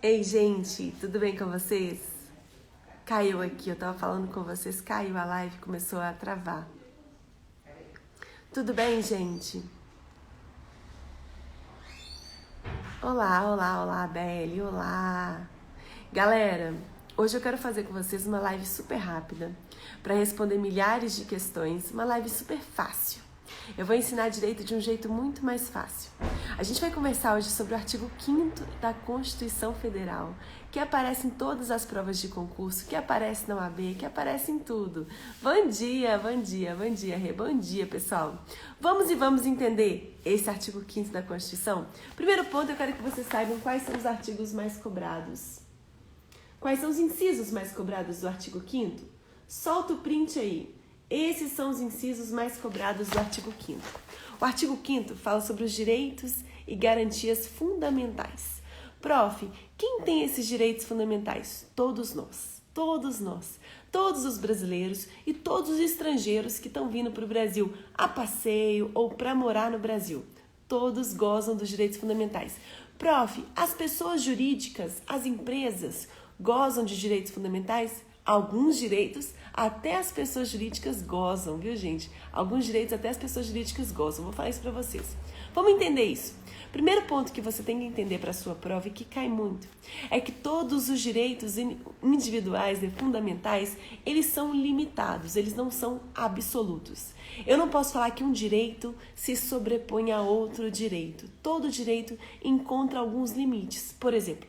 Ei, gente, tudo bem com vocês? Caiu aqui, eu tava falando com vocês, caiu a live, começou a travar. Tudo bem, gente? Olá, Beli, olá. Galera, hoje eu quero fazer com vocês uma live super rápida para responder milhares de questões, uma live super fácil. Eu vou ensinar direito de um jeito muito mais fácil. A gente vai conversar hoje sobre o artigo 5º da Constituição Federal, que aparece em todas as provas de concurso, que aparece na OAB, que aparece em tudo. Bom dia, Rê. Bom dia, pessoal. Vamos entender esse artigo 5º da Constituição? Primeiro ponto, eu quero que vocês saibam quais são os artigos mais cobrados. Quais são os incisos mais cobrados do artigo 5º? Solta o print aí. Esses são os incisos mais cobrados do artigo 5º. O artigo 5º fala sobre os direitos e garantias fundamentais. Prof, quem tem esses direitos fundamentais? Todos nós. Todos os brasileiros e todos os estrangeiros que estão vindo para o Brasil a passeio ou para morar no Brasil. Todos gozam dos direitos fundamentais. Prof, as pessoas jurídicas, as empresas, gozam de direitos fundamentais? Alguns direitos até as pessoas jurídicas gozam, viu, gente? Alguns direitos até as pessoas jurídicas gozam. Vou falar isso para vocês. Vamos entender isso. Primeiro ponto que você tem que entender para a sua prova e que cai muito é que todos os direitos individuais e fundamentais, eles são limitados, eles não são absolutos. Eu não posso falar que um direito se sobrepõe a outro direito. Todo direito encontra alguns limites. Por exemplo,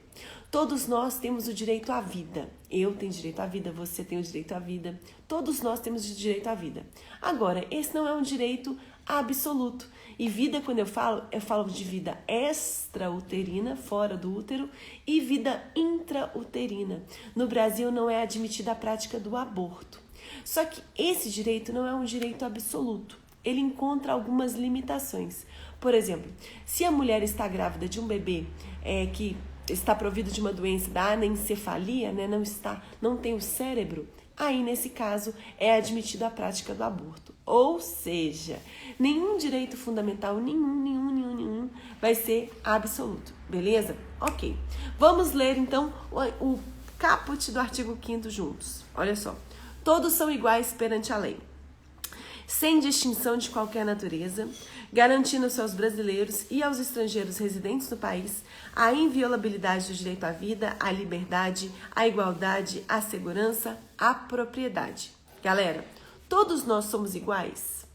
todos nós temos o direito à vida. Eu tenho direito à vida, você tem o direito à vida. Todos nós temos o direito à vida. Agora, esse não é um direito absoluto. E vida, quando eu falo de vida extrauterina, fora do útero, e vida intrauterina. No Brasil não é admitida a prática do aborto. Só que esse direito não é um direito absoluto. Ele encontra algumas limitações. Por exemplo, se a mulher está grávida de um bebê que está provido de uma doença da anencefalia, né, não tem o cérebro, aí nesse caso é admitida a prática do aborto. Ou seja, nenhum direito fundamental, nenhum vai ser absoluto, beleza? Ok. Vamos ler então o caput do artigo 5º juntos. Olha só. Todos são iguais perante a lei, sem distinção de qualquer natureza, garantindo aos brasileiros e aos estrangeiros residentes no país a inviolabilidade do direito à vida, à liberdade, à igualdade, à segurança, à propriedade. Galera, todos nós somos iguais?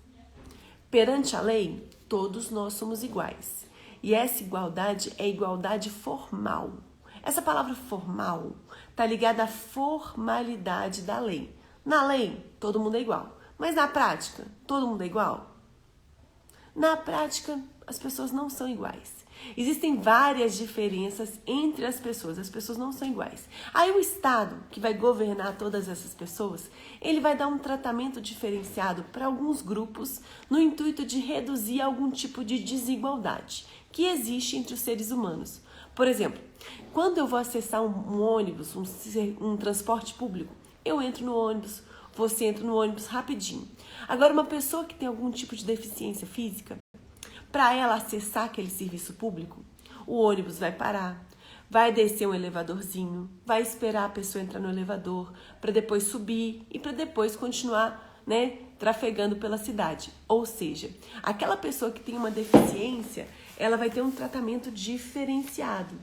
Perante a lei, todos nós somos iguais. E essa igualdade é igualdade formal. Essa palavra formal está ligada à formalidade da lei. Na lei, todo mundo é igual. Mas na prática, todo mundo é igual? Na prática, as pessoas não são iguais. Existem várias diferenças entre as pessoas não são iguais. Aí o Estado, que vai governar todas essas pessoas, ele vai dar um tratamento diferenciado para alguns grupos no intuito de reduzir algum tipo de desigualdade que existe entre os seres humanos. Por exemplo, quando eu vou acessar um ônibus, um transporte público, eu entro no ônibus, você entra no ônibus rapidinho. Agora, uma pessoa que tem algum tipo de deficiência física, para ela acessar aquele serviço público, o ônibus vai parar, vai descer um elevadorzinho, vai esperar a pessoa entrar no elevador, para depois subir e para depois continuar, trafegando pela cidade. Ou seja, aquela pessoa que tem uma deficiência, ela vai ter um tratamento diferenciado.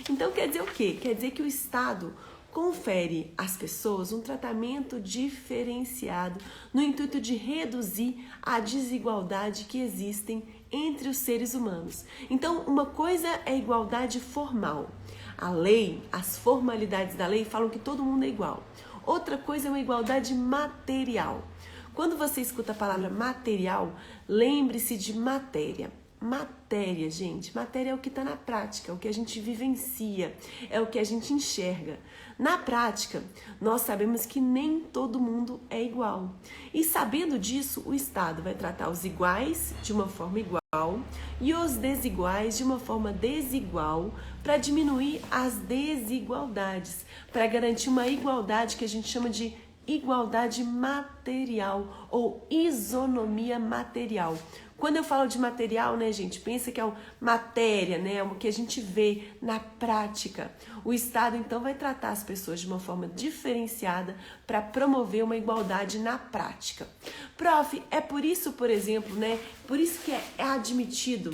Então, quer dizer o quê? Quer dizer que o Estado confere às pessoas um tratamento diferenciado no intuito de reduzir a desigualdade que existem entre os seres humanos. Então, uma coisa é igualdade formal. A lei, as formalidades da lei falam que todo mundo é igual. Outra coisa é uma igualdade material. Quando você escuta a palavra material, lembre-se de matéria. Matéria, gente. Matéria é o que está na prática, é o que a gente vivencia, é o que a gente enxerga. Na prática, nós sabemos que nem todo mundo é igual. E sabendo disso, o Estado vai tratar os iguais de uma forma igual e os desiguais de uma forma desigual para diminuir as desigualdades, para garantir uma igualdade que a gente chama de igualdade material ou isonomia material. Quando eu falo de material, né, gente, pensa que é uma matéria, né, o que a gente vê na prática. O Estado, então, vai tratar as pessoas de uma forma diferenciada para promover uma igualdade na prática. Prof, é por isso, por exemplo, né, por isso que é admitido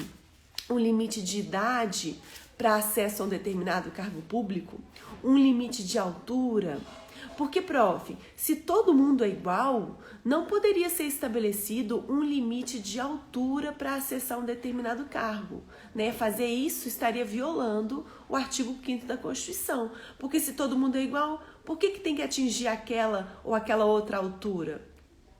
um limite de idade para acesso a um determinado cargo público, um limite de altura. Porque, prof, se todo mundo é igual, não poderia ser estabelecido um limite de altura para acessar um determinado cargo, né? Fazer isso estaria violando o artigo 5º da Constituição. Porque se todo mundo é igual, por que tem que atingir aquela ou aquela outra altura?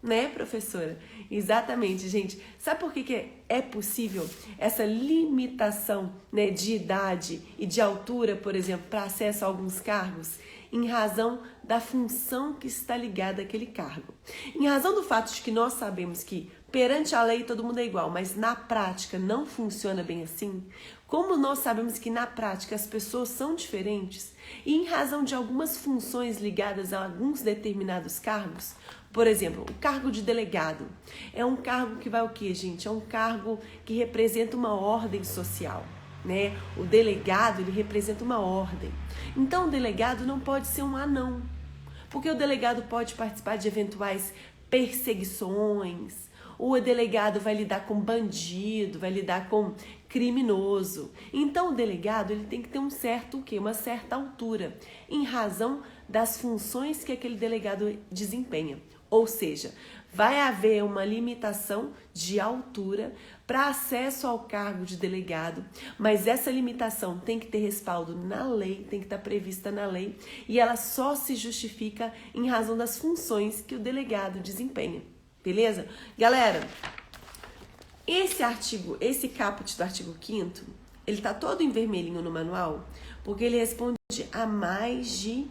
Né, professora? Exatamente, gente. Sabe por que é possível essa limitação, né, de idade e de altura, por exemplo, para acesso a alguns cargos? Em razão da função que está ligada àquele cargo. Em razão do fato de que nós sabemos que perante a lei todo mundo é igual, mas na prática não funciona bem assim, como nós sabemos que na prática as pessoas são diferentes e em razão de algumas funções ligadas a alguns determinados cargos, por exemplo, o cargo de delegado é um cargo que vai o quê, gente? É um cargo que representa uma ordem social, né? O delegado, ele representa uma ordem. Então, o delegado não pode ser um anão, porque o delegado pode participar de eventuais perseguições, o delegado vai lidar com bandido, vai lidar com criminoso. Então, o delegado, ele tem que ter uma certa altura, em razão das funções que aquele delegado desempenha. Ou seja, vai haver uma limitação de altura para acesso ao cargo de delegado, mas essa limitação tem que ter respaldo na lei, tem que estar prevista na lei, e ela só se justifica em razão das funções que o delegado desempenha. Beleza? Galera, esse caput do artigo 5º, ele tá todo em vermelhinho no manual, porque ele responde a mais de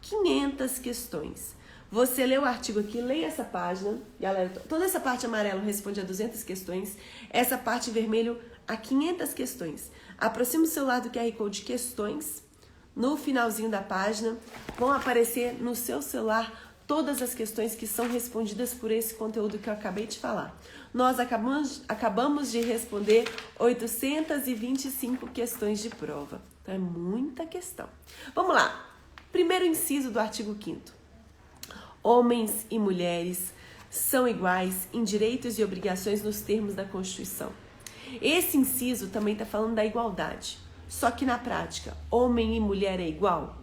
500 questões. Você lê o artigo aqui, leia essa página, galera, toda essa parte amarela responde a 200 questões, essa parte vermelho a 500 questões. Aproxima o celular do QR Code questões, no finalzinho da página vão aparecer no seu celular todas as questões que são respondidas por esse conteúdo que eu acabei de falar. Nós acabamos de responder 825 questões de prova, então é muita questão. Vamos lá, primeiro inciso do artigo 5º. Homens e mulheres são iguais em direitos e obrigações nos termos da Constituição. Esse inciso também está falando da igualdade. Só que na prática, homem e mulher é igual?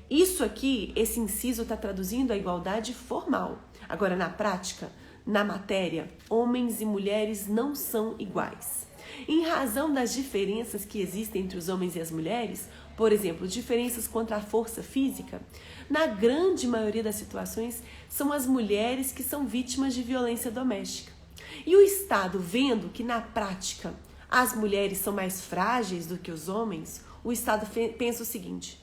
Isso aqui, esse inciso está traduzindo a igualdade formal. Agora, na prática, na matéria, homens e mulheres não são iguais. Em razão das diferenças que existem entre os homens e as mulheres, por exemplo, diferenças contra a força física, na grande maioria das situações, são as mulheres que são vítimas de violência doméstica. E o Estado, vendo que na prática as mulheres são mais frágeis do que os homens, o Estado pensa o seguinte: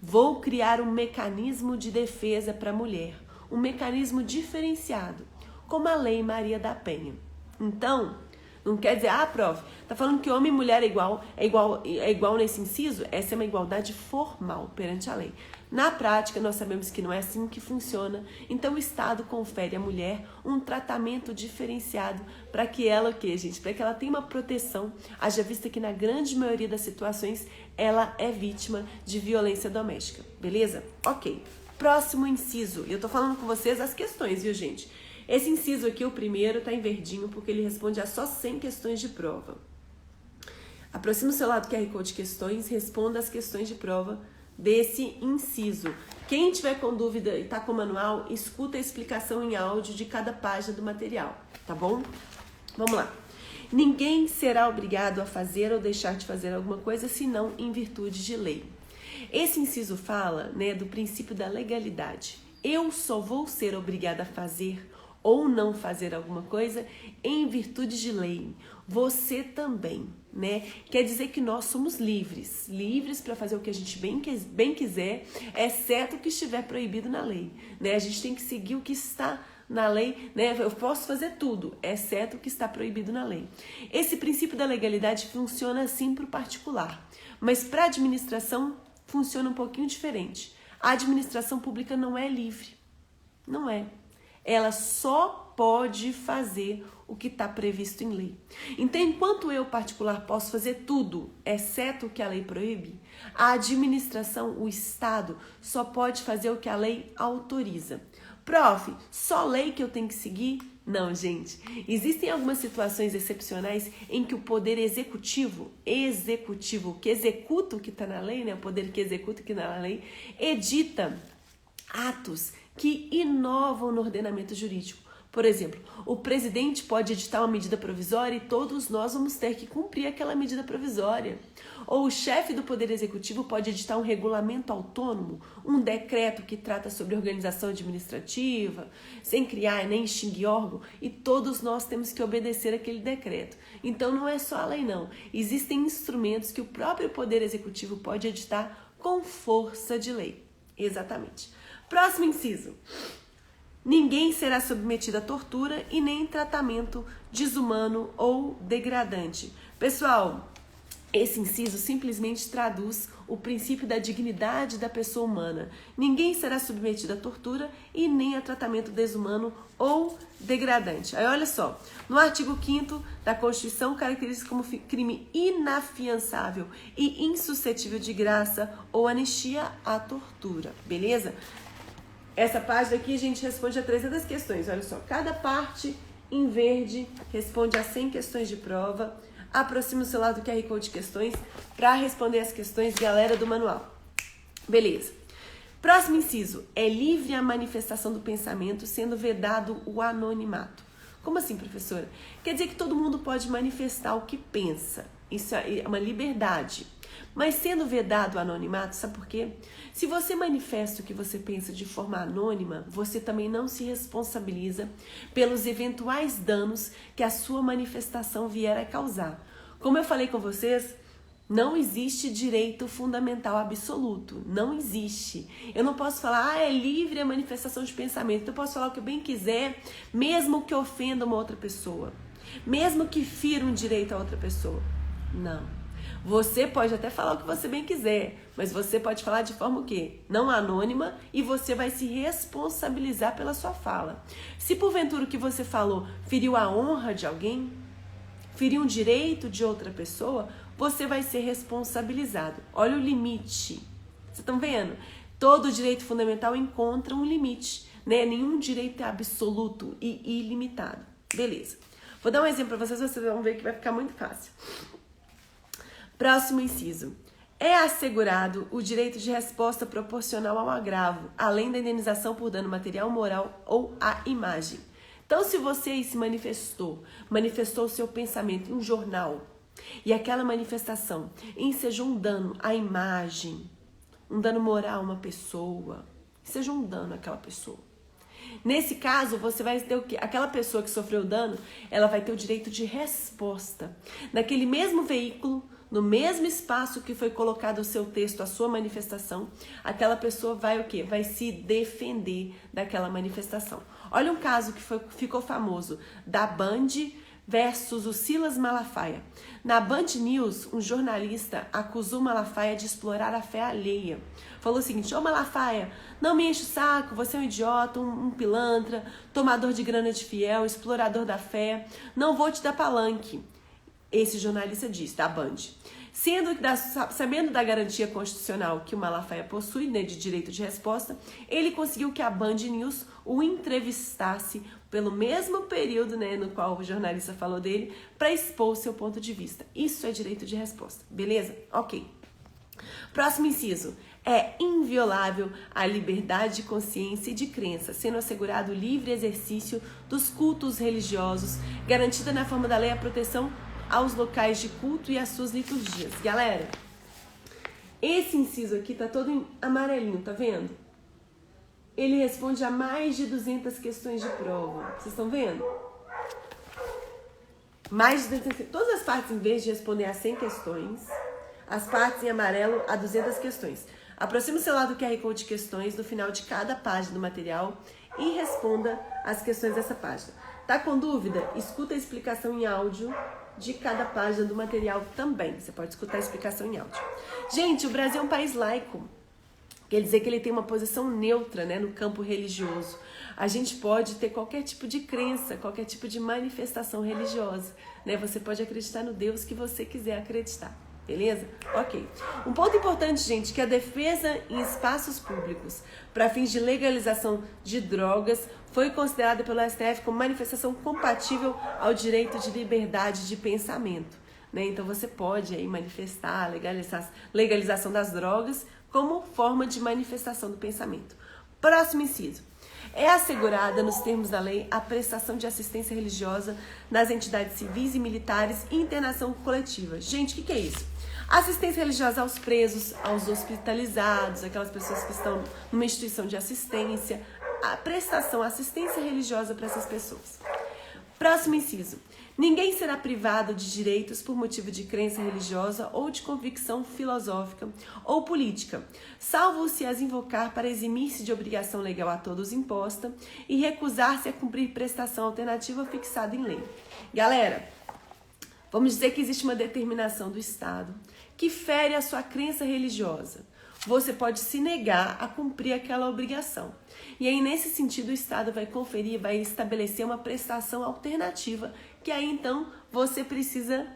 vou criar um mecanismo de defesa para a mulher, um mecanismo diferenciado, como a Lei Maria da Penha. Então, não quer dizer, prof, tá falando que homem e mulher é igual nesse inciso? Essa é uma igualdade formal perante a lei. Na prática, nós sabemos que não é assim que funciona, então o Estado confere à mulher um tratamento diferenciado para que ela, o quê, gente? Para que ela tenha uma proteção, haja vista que na grande maioria das situações ela é vítima de violência doméstica, beleza? Ok, próximo inciso, eu tô falando com vocês as questões, viu, gente? Esse inciso aqui, o primeiro, está em verdinho porque ele responde a só 100 questões de prova. Aproxima o celular do QR Code questões, responda as questões de prova desse inciso. Quem tiver com dúvida e está com o manual, escuta a explicação em áudio de cada página do material, tá bom? Vamos lá. Ninguém será obrigado a fazer ou deixar de fazer alguma coisa senão em virtude de lei. Esse inciso fala, né, do princípio da legalidade. Eu só vou ser obrigada a fazer ou não fazer alguma coisa em virtude de lei. Você também, né? Quer dizer que nós somos livres para fazer o que a gente bem quiser, exceto o que estiver proibido na lei, né? A gente tem que seguir o que está na lei, né? Eu posso fazer tudo, exceto o que está proibido na lei. Esse princípio da legalidade funciona assim para o particular, mas para a administração funciona um pouquinho diferente. A administração pública não é livre. Não é. Ela só pode fazer o que está previsto em lei. Então, enquanto eu, particular, posso fazer tudo, exceto o que a lei proíbe, a administração, o Estado, só pode fazer o que a lei autoriza. Prof, só lei que eu tenho que seguir? Não, gente. Existem algumas situações excepcionais em que o poder executivo, que executa o que está na lei, né? O poder que executa o que está na lei, edita atos que inovam no ordenamento jurídico. Por exemplo, o presidente pode editar uma medida provisória e todos nós vamos ter que cumprir aquela medida provisória. Ou o chefe do Poder Executivo pode editar um regulamento autônomo, um decreto que trata sobre organização administrativa, sem criar nem extinguir órgão, e todos nós temos que obedecer aquele decreto. Então não é só a lei não, existem instrumentos que o próprio Poder Executivo pode editar com força de lei. Exatamente. Próximo inciso. Ninguém será submetido à tortura e nem tratamento desumano ou degradante. Pessoal, esse inciso simplesmente traduz o princípio da dignidade da pessoa humana. Ninguém será submetido à tortura e nem a tratamento desumano ou degradante. Aí olha só, no artigo 5º da Constituição, caracteriza como crime inafiançável e insuscetível de graça ou anistia a tortura, beleza? Essa página aqui a gente responde a 300 questões, olha só. Cada parte em verde responde a 100 questões de prova. Aproxima o celular do QR Code de questões para responder as questões, galera do manual. Beleza. Próximo inciso. É livre a manifestação do pensamento, sendo vedado o anonimato. Como assim, professora? Quer dizer que todo mundo pode manifestar o que pensa. Isso é uma liberdade. Mas sendo vedado o anonimato, sabe por quê? Se você manifesta o que você pensa de forma anônima, você também não se responsabiliza pelos eventuais danos que a sua manifestação vier a causar. Como eu falei com vocês, não existe direito fundamental absoluto. Não existe. Eu não posso falar, é livre a manifestação de pensamento. Eu posso falar o que eu bem quiser, mesmo que ofenda uma outra pessoa. Mesmo que fira um direito a outra pessoa. Não. Você pode até falar o que você bem quiser, mas você pode falar de forma o quê? Não anônima, e você vai se responsabilizar pela sua fala. Se porventura o que você falou feriu a honra de alguém, feriu um direito de outra pessoa, você vai ser responsabilizado. Olha o limite. Vocês estão vendo? Todo direito fundamental encontra um limite, né? Nenhum direito é absoluto e ilimitado. Beleza. Vou dar um exemplo para vocês vão ver que vai ficar muito fácil. Próximo inciso. É assegurado o direito de resposta proporcional ao agravo, além da indenização por dano material, moral ou à imagem. Então, se você se manifestou o seu pensamento em um jornal, e aquela manifestação ensejou um dano à imagem, um dano moral a uma pessoa, seja um dano àquela pessoa. Nesse caso, você vai ter o quê? Aquela pessoa que sofreu o dano, ela vai ter o direito de resposta. Naquele mesmo veículo, no mesmo espaço que foi colocado o seu texto, a sua manifestação, aquela pessoa vai o quê? Vai se defender daquela manifestação. Olha um caso que ficou famoso, da Band versus o Silas Malafaia. Na Band News, um jornalista acusou Malafaia de explorar a fé alheia. Falou o seguinte: ô Malafaia, não me enche o saco, você é um idiota, um pilantra, tomador de grana de fiel, explorador da fé, não vou te dar palanque. Esse jornalista disse, da Band. Sabendo da garantia constitucional que o Malafaia possui, né, de direito de resposta, ele conseguiu que a Band News o entrevistasse pelo mesmo período, né, no qual o jornalista falou dele, para expor o seu ponto de vista. Isso é direito de resposta, beleza? Ok. Próximo inciso. É inviolável a liberdade de consciência e de crença, sendo assegurado o livre exercício dos cultos religiosos, garantida na forma da lei a proteção aos locais de culto e às suas liturgias. Galera, esse inciso aqui tá todo em amarelinho, tá vendo? Ele responde a mais de 200 questões de prova. Vocês estão vendo? Mais de 200, todas as partes, em vez de responder a 100 questões, as partes em amarelo a 200 questões. Aproxime o celular do QR Code de questões no final de cada página do material e responda as questões dessa página. Tá com dúvida? Escuta a explicação em áudio de cada página do material também. Você pode escutar a explicação em áudio. Gente, o Brasil é um país laico. Quer dizer que ele tem uma posição neutra, né, no campo religioso. A gente pode ter qualquer tipo de crença, qualquer tipo de manifestação religiosa, né? Você pode acreditar no Deus que você quiser acreditar, beleza? Ok. Um ponto importante, gente, que a defesa em espaços públicos para fins de legalização de drogas foi considerada pelo STF como manifestação compatível ao direito de liberdade de pensamento, né? Então você pode aí manifestar a legalização das drogas como forma de manifestação do pensamento. Próximo inciso. É assegurada, nos termos da lei, a prestação de assistência religiosa nas entidades civis e militares e internação coletiva. Gente, o que é isso? Assistência religiosa aos presos, aos hospitalizados, aquelas pessoas que estão numa instituição de assistência, a prestação, assistência religiosa para essas pessoas. Próximo inciso. Ninguém será privado de direitos por motivo de crença religiosa ou de convicção filosófica ou política, salvo se as invocar para eximir-se de obrigação legal a todos imposta e recusar-se a cumprir prestação alternativa fixada em lei. Galera, vamos dizer que existe uma determinação do Estado que fere a sua crença religiosa. Você pode se negar a cumprir aquela obrigação. E aí, nesse sentido, o Estado vai conferir, vai estabelecer uma prestação alternativa, que aí, então, você precisa...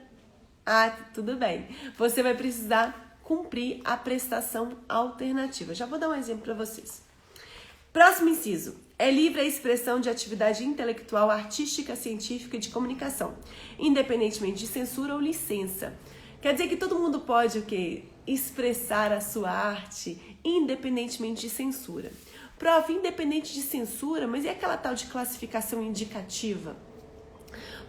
tudo bem. Você vai precisar cumprir a prestação alternativa. Já vou dar um exemplo para vocês. Próximo inciso. É livre a expressão de atividade intelectual, artística, científica e de comunicação, independentemente de censura ou licença. Quer dizer que todo mundo pode, o quê? Expressar a sua arte, independentemente de censura. Prof, independente de censura, mas e aquela tal de classificação indicativa?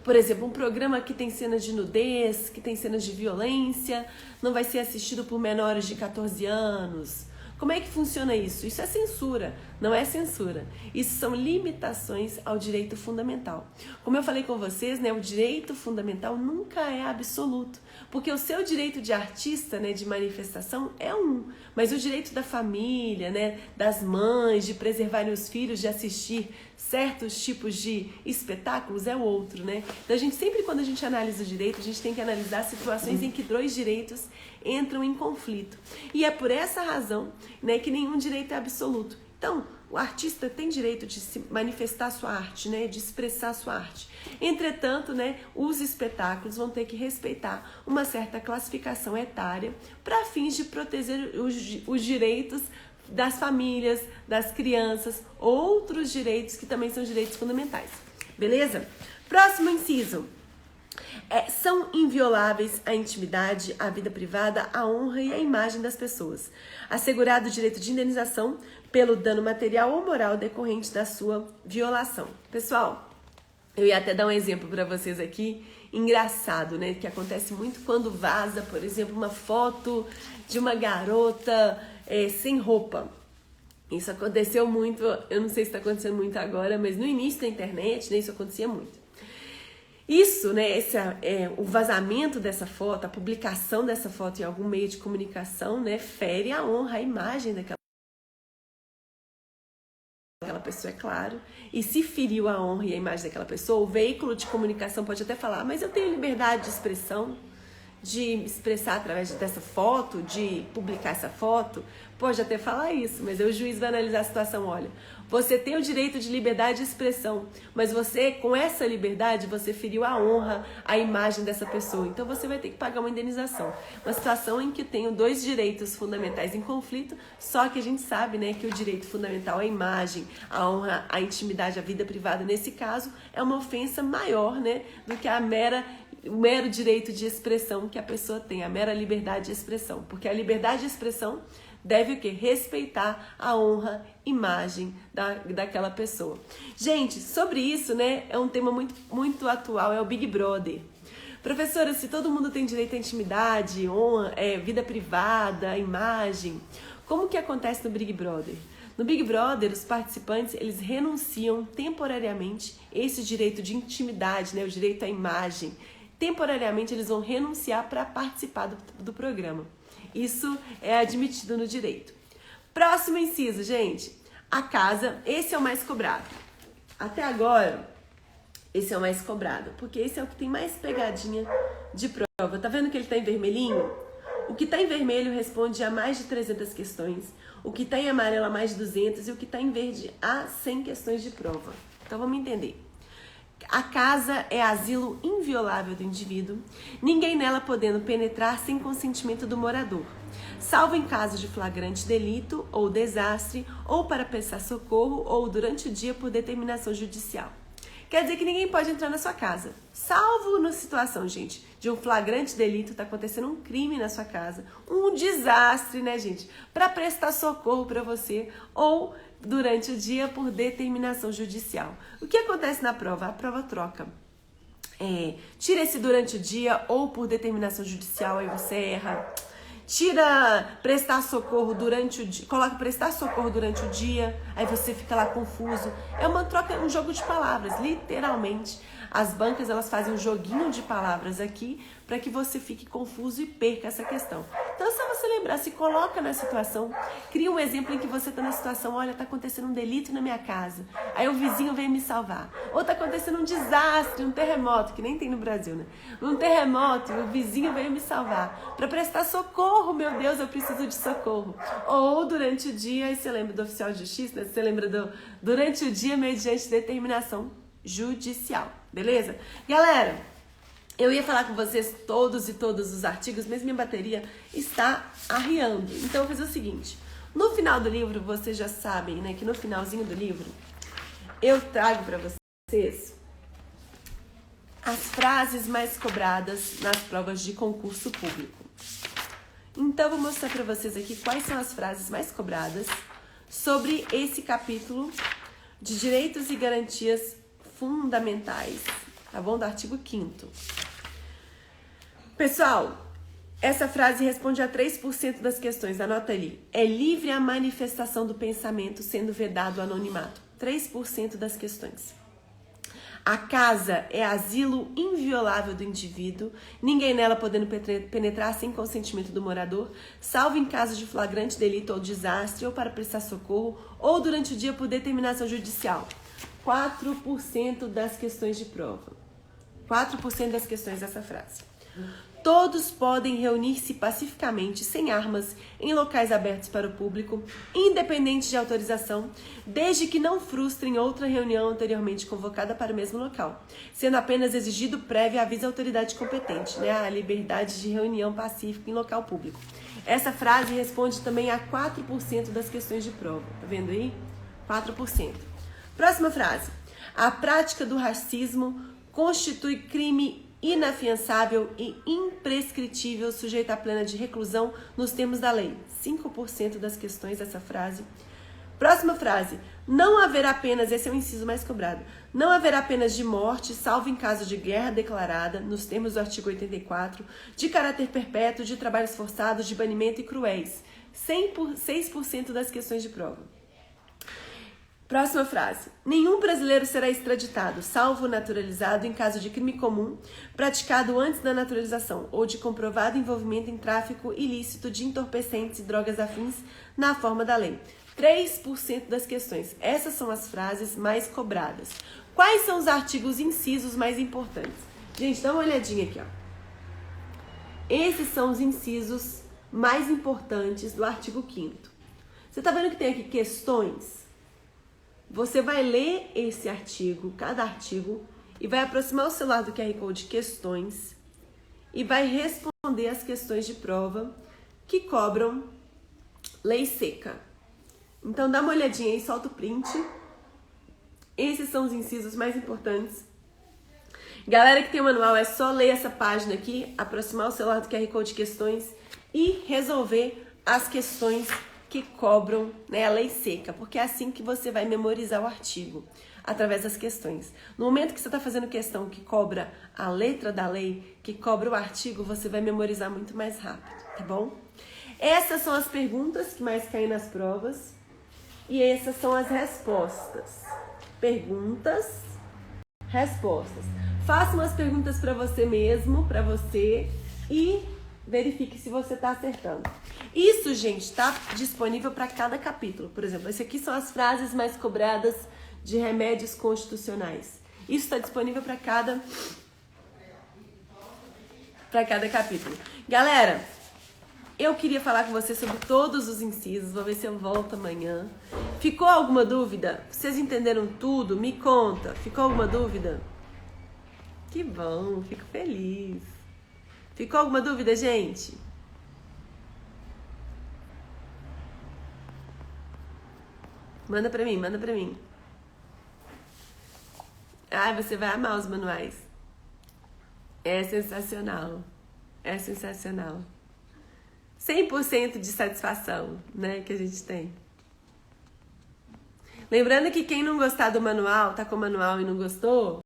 Por exemplo, um programa que tem cenas de nudez, que tem cenas de violência, não vai ser assistido por menores de 14 anos. Como é que funciona isso? Isso é censura, não é censura. Isso são limitações ao direito fundamental. Como eu falei com vocês, né, o direito fundamental nunca é absoluto, porque o seu direito de artista, né, de manifestação é um, mas o direito da família, né, das mães, de preservarem os filhos, de assistir certos tipos de espetáculos é o outro, né? Então a gente sempre, quando a gente analisa o direito, a gente tem que analisar situações em que dois direitos entram em conflito. E é por essa razão, né, que nenhum direito é absoluto. Então, o artista tem direito de se manifestar sua arte, né, de expressar sua arte. Entretanto, né, os espetáculos vão ter que respeitar uma certa classificação etária para fins de proteger os direitos das famílias, das crianças, outros direitos que também são direitos fundamentais. Beleza? Próximo inciso. São invioláveis a intimidade, a vida privada, a honra e a imagem das pessoas. Assegurado o direito de indenização pelo dano material ou moral decorrente da sua violação. Pessoal, eu ia até dar um exemplo para vocês aqui, engraçado, né? Que acontece muito quando vaza, por exemplo, uma foto de uma garota sem roupa. Isso aconteceu muito, eu não sei se está acontecendo muito agora, mas no início da internet, né, isso acontecia muito. Isso, né, o vazamento dessa foto, a publicação dessa foto em algum meio de comunicação, né, fere a honra, a imagem daquela pessoa, é claro. E se feriu a honra e a imagem daquela pessoa, o veículo de comunicação pode até falar, mas eu tenho liberdade de expressão, de expressar através dessa foto, de publicar essa foto, pode até falar isso, mas aí o juiz vai analisar a situação, olha, você tem o direito de liberdade de expressão, mas você, com essa liberdade, você feriu a honra, a imagem dessa pessoa, então você vai ter que pagar uma indenização. Uma situação em que tem dois direitos fundamentais em conflito, só que a gente sabe, né, que o direito fundamental, a imagem, a honra, a intimidade, a vida privada, nesse caso, é uma ofensa maior, né, do que o mero direito de expressão que a pessoa tem, a mera liberdade de expressão. Porque a liberdade de expressão deve o quê? Respeitar a honra, imagem daquela pessoa. Gente, sobre isso, né, é um tema muito, muito atual, é o Big Brother. Professora, se todo mundo tem direito à intimidade, honra, vida privada, imagem, como que acontece no Big Brother? No Big Brother, os participantes, eles renunciam temporariamente esse direito de intimidade, né, o direito à imagem. Temporariamente, eles vão renunciar para participar do programa. Isso é admitido no direito. Próximo inciso, gente. A casa, esse é o mais cobrado. Até agora, esse é o mais cobrado, porque esse é o que tem mais pegadinha de prova. Tá vendo que ele tá em vermelhinho? O que está em vermelho responde a mais de 300 questões. O que está em amarelo a mais de 200 e o que está em verde a 100 questões de prova. Então vamos entender. A casa é asilo inviolável do indivíduo, ninguém nela podendo penetrar sem consentimento do morador, salvo em caso de flagrante delito ou desastre, ou para prestar socorro, ou durante o dia por determinação judicial. Quer dizer que ninguém pode entrar na sua casa, salvo na situação, gente, de um flagrante delito, tá acontecendo um crime na sua casa, um desastre, né, gente, para prestar socorro para você, ou durante o dia por determinação judicial. O que acontece na prova? A prova troca. Tira esse durante o dia ou por determinação judicial, aí você erra. Tira prestar socorro durante o dia, coloca prestar socorro durante o dia, aí você fica lá confuso. É uma troca, um jogo de palavras, literalmente. As bancas, elas fazem um joguinho de palavras aqui para que você fique confuso e perca essa questão. Então, é só você lembrar, se coloca na situação, cria um exemplo em que você está na situação, olha, está acontecendo um delito na minha casa, aí o vizinho vem me salvar. Ou está acontecendo um desastre, um terremoto, que nem tem no Brasil, né? Um terremoto, e o vizinho veio me salvar. Para prestar socorro, meu Deus, eu preciso de socorro. Ou durante o dia, aí você lembra do oficial de justiça, né? Você lembra do durante o dia, mediante determinação judicial, beleza? Galera, eu ia falar com vocês todos os artigos, mas minha bateria está arriando. Então eu vou fazer o seguinte, no final do livro, vocês já sabem, né, que no finalzinho do livro, eu trago para vocês as frases mais cobradas nas provas de concurso público. Então eu vou mostrar para vocês aqui quais são as frases mais cobradas sobre esse capítulo de direitos e garantias fundamentais, tá bom? Do artigo 5º. Pessoal, essa frase responde a 3% das questões, anota ali. É livre a manifestação do pensamento, sendo vedado o anonimato. 3% das questões. A casa é asilo inviolável do indivíduo, ninguém nela podendo penetrar sem consentimento do morador, salvo em caso de flagrante delito ou desastre, ou para prestar socorro, ou durante o dia por determinação judicial. 4% das questões de prova. 4% das questões dessa frase. Todos podem reunir-se pacificamente, sem armas, em locais abertos para o público, independente de autorização, desde que não frustrem outra reunião anteriormente convocada para o mesmo local, sendo apenas exigido prévio aviso à autoridade competente, né, a liberdade de reunião pacífica em local público. Essa frase responde também a 4% das questões de prova. Tá vendo aí? 4%. Próxima frase. A prática do racismo constitui crime inafiançável e imprescritível, sujeito à pena de reclusão nos termos da lei. 5% das questões dessa frase. Próxima frase. Não haverá penas, esse é o inciso mais cobrado, não haverá penas de morte, salvo em caso de guerra declarada, nos termos do artigo 84, de caráter perpétuo, de trabalhos forçados, de banimento e cruéis. 6% das questões de prova. Próxima frase. Nenhum brasileiro será extraditado, salvo naturalizado em caso de crime comum praticado antes da naturalização ou de comprovado envolvimento em tráfico ilícito de entorpecentes e drogas afins na forma da lei. 3% das questões. Essas são as frases mais cobradas. Quais são os artigos incisos mais importantes? Gente, dá uma olhadinha aqui, ó. Esses são os incisos mais importantes do artigo 5º. Você tá vendo que tem aqui questões? Você vai ler esse artigo, cada artigo, e vai aproximar o celular do QR Code questões e vai responder as questões de prova que cobram lei seca. Então dá uma olhadinha aí, solta o print. Esses são os incisos mais importantes. Galera que tem o manual, é só ler essa página aqui, aproximar o celular do QR Code questões e resolver as questões que cobram, né, a lei seca, porque é assim que você vai memorizar o artigo, através das questões. No momento que você está fazendo questão que cobra a letra da lei, que cobra o artigo, você vai memorizar muito mais rápido, tá bom? Essas são as perguntas que mais caem nas provas e essas são as respostas. Perguntas, respostas. Faça umas perguntas para você mesmo, para você, e verifique se você está acertando. Isso, gente, está disponível para cada capítulo. Por exemplo, esse aqui são as frases mais cobradas de remédios constitucionais. Isso está disponível para cada capítulo. Galera, Eu queria falar com você sobre todos os incisos, vou ver se eu volto amanhã. Ficou alguma dúvida? Vocês entenderam tudo? Me conta. Ficou alguma dúvida? Que bom, fico feliz. Ficou alguma dúvida, gente? Manda pra mim, manda pra mim. Ai, você vai amar os manuais. É sensacional. É sensacional. 100% de satisfação, né, que a gente tem. Lembrando que quem não gostar do manual, tá com o manual e não gostou,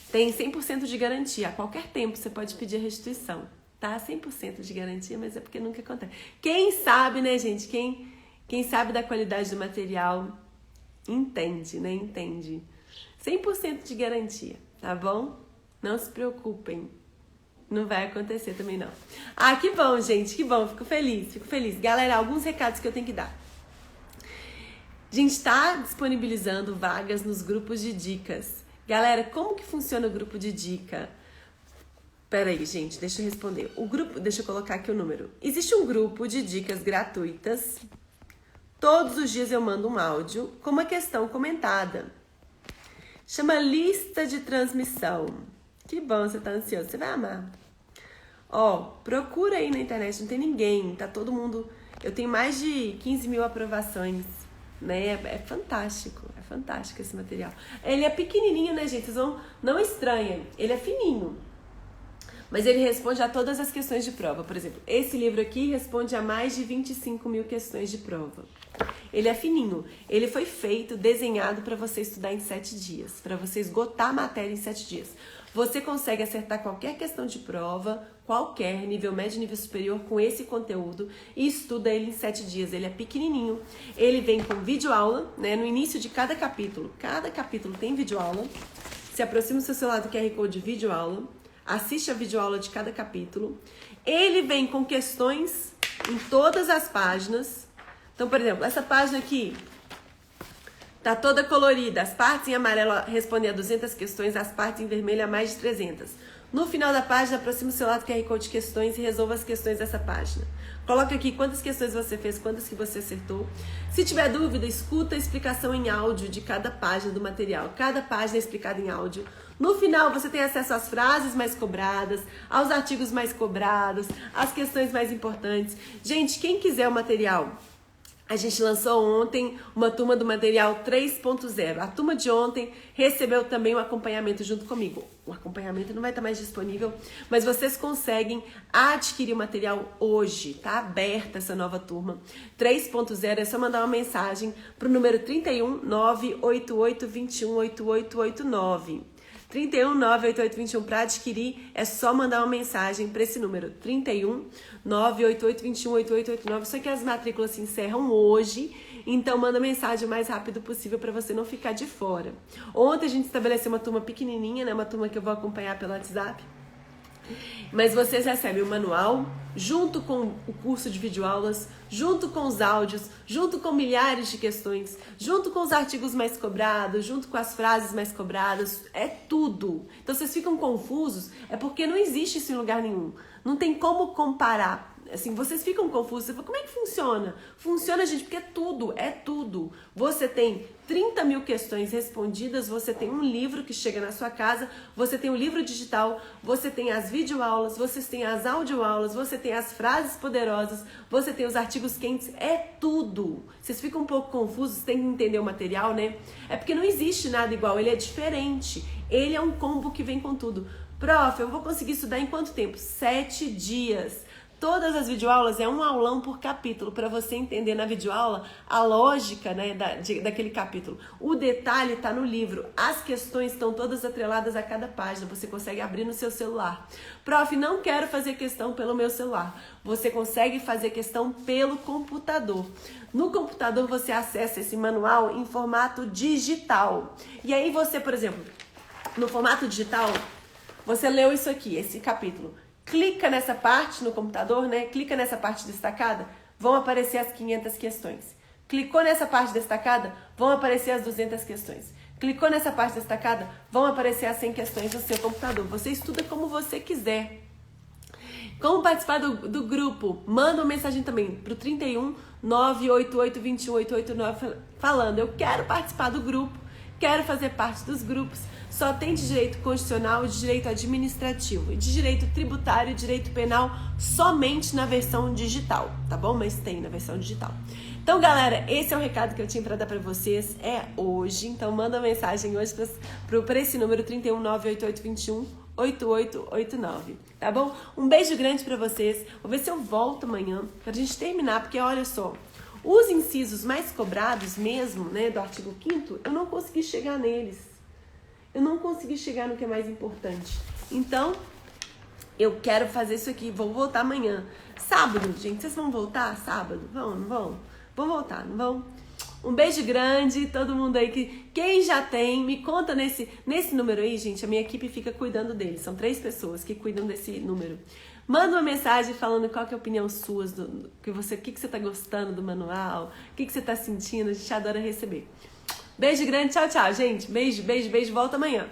tem 100% de garantia. A qualquer tempo você pode pedir a restituição, tá? 100% de garantia, mas é porque nunca acontece. Quem sabe, né, gente? Quem sabe da qualidade do material entende, né? Entende. 100% de garantia, tá bom? Não se preocupem. Não vai acontecer também, não. Ah, que bom, gente. Que bom. Fico feliz, fico feliz. Galera, alguns recados que eu tenho que dar. A gente está disponibilizando vagas nos grupos de dicas. Galera, como que funciona o grupo de dica? Pera aí, gente, deixa eu responder. O grupo, deixa eu colocar aqui o número. Existe um grupo de dicas gratuitas. Todos os dias eu mando um áudio com uma questão comentada. Chama lista de transmissão. Que bom, você tá ansioso, você vai amar. Ó, procura aí na internet, não tem ninguém, tá todo mundo... Eu tenho mais de 15 mil aprovações, né? É fantástico esse material. Ele é pequenininho, né, gente? Vocês não estranhem, ele é fininho. Mas ele responde a todas as questões de prova. Por exemplo, esse livro aqui responde a mais de 25 mil questões de prova. Ele é fininho. Ele foi feito, desenhado para você estudar em 7 dias. Para você esgotar a matéria em 7 dias. Você consegue acertar qualquer questão de prova, qualquer, nível médio, nível superior, com esse conteúdo e estuda ele em 7 dias. Ele é pequenininho. Ele vem com videoaula, né? No início de cada capítulo tem videoaula. Se aproxima o seu celular do QR Code de videoaula. Assiste a videoaula de cada capítulo. Ele vem com questões em todas as páginas. Então, por exemplo, essa página aqui tá toda colorida. As partes em amarelo respondem a 200 questões, as partes em vermelho a mais de 300. No final da página, aproxima o celular do QR Code de questões e resolva as questões dessa página. Coloca aqui quantas questões você fez, quantas que você acertou. Se tiver dúvida, escuta a explicação em áudio de cada página do material. Cada página é explicada em áudio. No final, você tem acesso às frases mais cobradas, aos artigos mais cobrados, às questões mais importantes. Gente, quem quiser o material, a gente lançou ontem uma turma do material 3.0. A turma de ontem recebeu também um acompanhamento junto comigo. O acompanhamento não vai estar mais disponível, mas vocês conseguem adquirir o material hoje. Tá aberta essa nova turma. 3.0 é só mandar uma mensagem para o número 31 988 21 8889. 31 98821 para adquirir, é só mandar uma mensagem para esse número, 31 98821 8889. Só que as matrículas se encerram hoje, então manda mensagem o mais rápido possível para você não ficar de fora. Ontem a gente estabeleceu uma turma pequenininha, né, uma turma que eu vou acompanhar pelo WhatsApp. Mas vocês recebem o manual, junto com o curso de videoaulas, junto com os áudios, junto com milhares de questões, junto com os artigos mais cobrados, junto com as frases mais cobradas, é tudo. Então vocês ficam confusos, é porque não existe isso em lugar nenhum. Não tem como comparar. Assim, vocês ficam confusos, você fala, como é que funciona? Funciona, gente, porque é tudo. Você tem 30 mil questões respondidas, você tem um livro que chega na sua casa, você tem um livro digital, você tem as videoaulas, você tem as audioaulas, você tem as frases poderosas, você tem os artigos quentes, é tudo. Vocês ficam um pouco confusos, tem que entender o material, né? É porque não existe nada igual, ele é diferente, ele é um combo que vem com tudo. Prof, eu vou conseguir estudar em quanto tempo? 7 dias. Todas as videoaulas é um aulão por capítulo, para você entender na videoaula a lógica, né, daquele capítulo. O detalhe está no livro, as questões estão todas atreladas a cada página, você consegue abrir no seu celular. Prof, não quero fazer questão pelo meu celular. Você consegue fazer questão pelo computador. No computador você acessa esse manual em formato digital. E aí você, por exemplo, no formato digital, você leu isso aqui, esse capítulo. Clica nessa parte no computador, né? Clica nessa parte destacada, vão aparecer as 500 questões. Clicou nessa parte destacada, vão aparecer as 200 questões. Clicou nessa parte destacada, vão aparecer as 100 questões no seu computador. Você estuda como você quiser. Como participar do grupo? Manda uma mensagem também pro 31 988 21 889 falando: eu quero participar do grupo, quero fazer parte dos grupos. Só tem de direito constitucional, de direito administrativo, de direito tributário e direito penal somente na versão digital, tá bom? Mas tem na versão digital. Então, galera, esse é o recado que eu tinha para dar para vocês. É hoje, então manda mensagem hoje para esse número 31 988 21 8889, tá bom? Um beijo grande para vocês. Vou ver se eu volto amanhã pra gente terminar, porque olha só, os incisos mais cobrados mesmo, né, do artigo 5º, eu não consegui chegar neles. Eu não consegui chegar no que é mais importante. Então, eu quero fazer isso aqui. Vou voltar amanhã. Sábado, gente. Vocês vão voltar sábado? Vão, não vão? Vão voltar, não vão? Um beijo grande. Todo mundo aí que... Quem já tem, me conta nesse número aí, gente. A minha equipe fica cuidando dele. São 3 pessoas que cuidam desse número. Manda uma mensagem falando qual que é a opinião sua, o que você tá gostando do manual, o que você tá sentindo. A gente adora receber. Beijo grande, tchau, tchau, gente. Beijo, beijo, beijo. Volta amanhã.